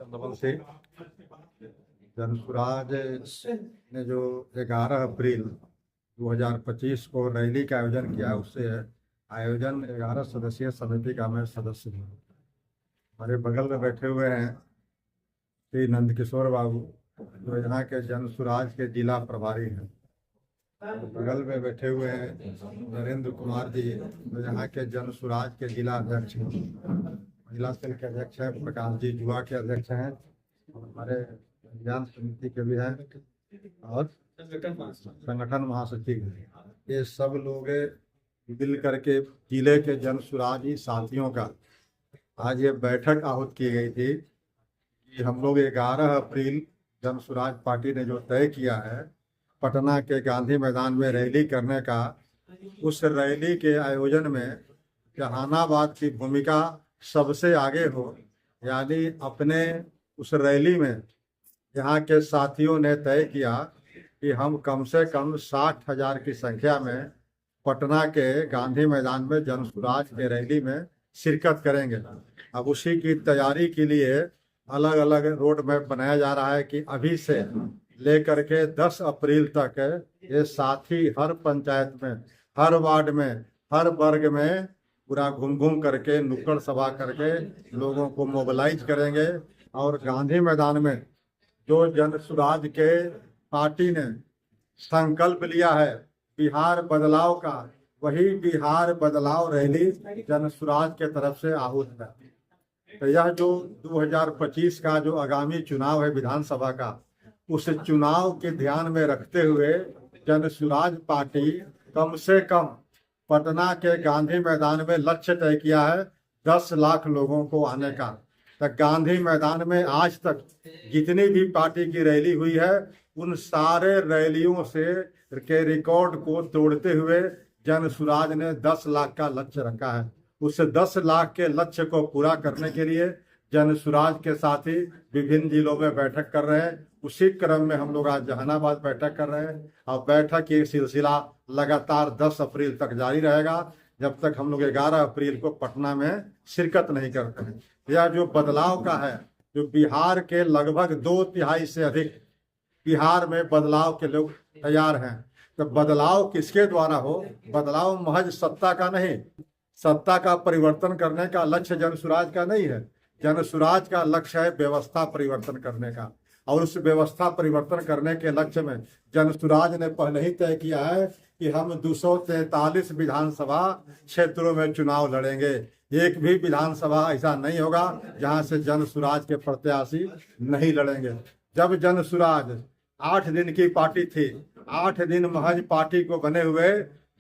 चंद्रमल से जनसुराज ने जो 11 अप्रैल 2025 को रैली का आयोजन किया, उससे आयोजन 11 सदस्यीय समिति का मैं सदस्य हूँ। हमारे बगल में बैठे हुए हैं श्री नंदकिशोर बाबू, जो यहाँ के जनसुराज के जिला प्रभारी हैं। बगल में बैठे हुए हैं नरेंद्र कुमार जी, जो यहाँ के जनसुराज के जिला अध्यक्ष हैं। महिला सेल के अध्यक्ष हैं प्रकाश जी, युवा के अध्यक्ष हैं, हमारे अभियान समिति के भी हैं और संगठन महासचिव हैं। ये सब लोग मिल करके जिले के जनसुराजी साथियों का आज ये बैठक आहूत की गई थी कि हम लोग 11 अप्रैल जनसुराज पार्टी ने जो तय किया है पटना के गांधी मैदान में रैली करने का, उस रैली के आयोजन में जहानाबाद की भूमिका सबसे आगे हो। यानी अपने उस रैली में यहाँ के साथियों ने तय किया कि हम कम से कम 60,000 की संख्या में पटना के गांधी मैदान में जनसुराज के रैली में शिरकत करेंगे। अब उसी की तैयारी के लिए अलग अलग रोड मैप बनाया जा रहा है कि अभी से लेकर के 10 अप्रैल तक ये साथी हर पंचायत में, हर वार्ड में, हर वर्ग में पूरा घूम घूम करके नुक्कड़ सभा करके लोगों को मोबिलाइज करेंगे। और गांधी मैदान में जो जनसुराज के पार्टी ने संकल्प लिया है बिहार बदलाव का, वही बिहार बदलाव रैली जनसुराज के तरफ से आहूत है। तो यह जो 2025 का जो आगामी चुनाव है विधानसभा का, उस चुनाव के ध्यान में रखते हुए जनसुराज पार्टी कम से कम पटना के गांधी मैदान में लक्ष्य तय किया है 10 लाख लोगों को आने का। तो गांधी मैदान में आज तक जितनी भी पार्टी की रैली हुई है, उन सारे रैलियों से के रिकॉर्ड को तोड़ते हुए जनसुराज ने 10 लाख का लक्ष्य रखा है। उस 10 लाख के लक्ष्य को पूरा करने के लिए जनसुराज के साथी विभिन्न जिलों में बैठक कर रहे हैं। उसी क्रम में हम लोग आज जहानाबाद बैठक कर रहे हैं और बैठक की सिलसिला लगातार 10 अप्रैल तक जारी रहेगा, जब तक हम लोग 11 अप्रैल को पटना में शिरकत नहीं करते हैं। यह जो बदलाव का है, जो बिहार के लगभग 2/3 से अधिक बिहार में बदलाव के लोग तैयार हैं। तो बदलाव किसके द्वारा हो? बदलाव महज सत्ता का नहीं, सत्ता का परिवर्तन करने का लक्ष्य जनसुराज का नहीं है। जनसुराज का लक्ष्य है व्यवस्था परिवर्तन करने का, और उस व्यवस्था परिवर्तन करने के लक्ष्य में जनसुराज ने पहले ही तय किया है कि हम 243 विधानसभा क्षेत्रों में चुनाव लड़ेंगे। एक भी विधानसभा ऐसा नहीं होगा जहां से जनसुराज के प्रत्याशी नहीं लड़ेंगे। जब जनसुराज 8 दिन की पार्टी थी, 8 दिन महज पार्टी को बने हुए,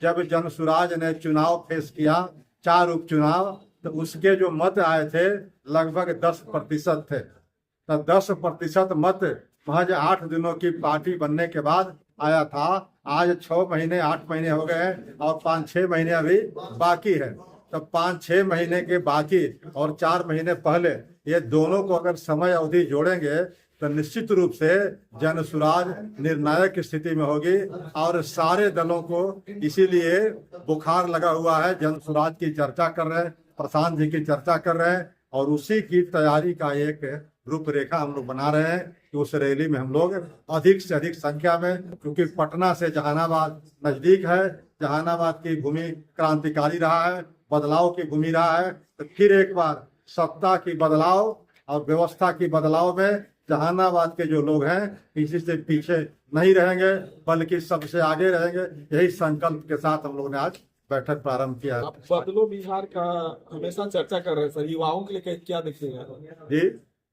जब जनसुराज ने चुनाव फेस किया 4 उपचुनाव, तो उसके जो मत आए थे लगभग 10% थे। तो 10% मत महज 8 दिनों की पार्टी बनने के बाद आया था। आज 6 महीने 8 महीने हो गए हैं और 5-6 महीने अभी बाकी है। तो 5-6 महीने के बाकी और 4 महीने पहले, ये दोनों को अगर समय अवधि जोड़ेंगे तो निश्चित रूप से जनसुराज निर्णायक स्थिति में होगी। और सारे दलों को इसीलिए बुखार लगा हुआ है, जनसुराज की चर्चा कर रहे हैं, प्रशांत जी की चर्चा कर रहे हैं, और उसी की तैयारी का एक रूपरेखा हम लोग बना रहे हैं कि उस रैली में हम लोग अधिक से अधिक संख्या में, क्योंकि पटना से जहानाबाद नजदीक है, जहानाबाद की भूमि क्रांतिकारी रहा है, बदलाव की भूमि रहा है, तो फिर एक बार सत्ता की बदलाव और व्यवस्था की बदलाव में जहानाबाद के जो लोग हैं किसी से पीछे नहीं रहेंगे, बल्कि सबसे आगे रहेंगे। यही संकल्प के साथ हम लोग ने आज बैठक प्रारंभ किया। आप बदलो बिहार का हमेशा चर्चा कर रहे हैं सर, युवाओं के लिए क्या दिखेगा जी?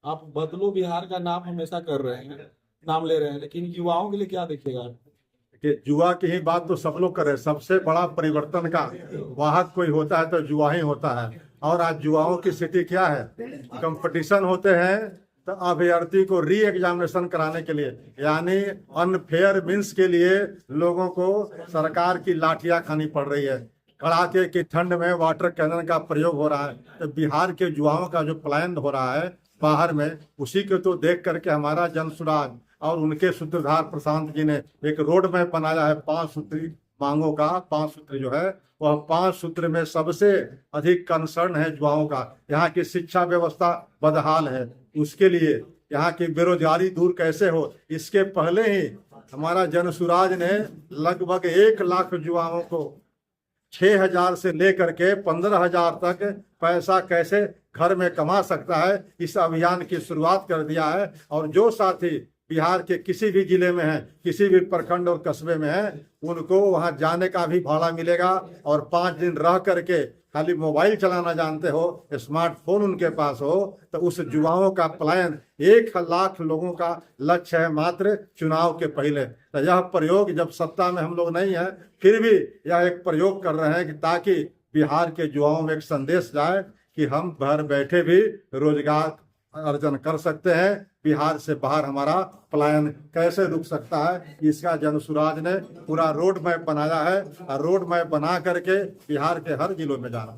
आप बदलो बिहार का नाम हमेशा कर रहे हैं, नाम ले रहे हैं, लेकिन युवाओं के लिए क्या दिखेगा? कि युवा की ही बात तो सब लोग करे। सबसे बड़ा परिवर्तन का वाहक कोई होता है तो युवा ही होता है। और आज युवाओं की स्थिति क्या है? कंपटीशन होते हैं तो अभ्यर्थी को री एग्जामिनेशन कराने के लिए, यानी अनफेयर मीन्स के लिए लोगों को सरकार की लाठियां खानी पड़ रही है। कड़ाके की ठंड में वाटर कैनन का प्रयोग हो रहा है। तो बिहार के युवाओं का जो पलायन हो रहा है बाहर में, उसी को तो देख करके हमारा जनसुराज और उनके सूत्रधार प्रशांत जी ने एक रोड मैप बनाया है 5 सूत्री मांगों का। 5 सूत्र जो है वह 5 सूत्र में सबसे अधिक कंसर्न है युवाओं का। यहाँ की शिक्षा व्यवस्था बदहाल है, उसके लिए यहाँ की बेरोजगारी दूर कैसे हो, इसके पहले ही हमारा जनसुराज ने लगभग 1 लाख युवाओं को 6,000 से लेकर के 15,000 तक पैसा कैसे घर में कमा सकता है, इस अभियान की शुरुआत कर दिया है। और जो साथी बिहार के किसी भी जिले में है, किसी भी प्रखंड और कस्बे में है, उनको वहां जाने का भी भाड़ा मिलेगा। और 5 दिन रह करके खाली मोबाइल चलाना जानते हो, स्मार्टफोन उनके पास हो, तो उस युवाओं का पलायन 1 लाख लोगों का लक्ष्य है मात्र चुनाव के पहले। तो यह प्रयोग, जब सत्ता में हम लोग नहीं है फिर भी यह एक प्रयोग कर रहे हैं कि ताकि बिहार के युवाओं में एक संदेश जाए कि हम घर बैठे भी रोजगार अर्जन कर सकते हैं। बिहार से बाहर हमारा पलायन कैसे रुक सकता है, इसका जनसुराज ने पूरा रोड मैप बनाया है और रोड मैप बना करके बिहार के हर जिलों में जाना।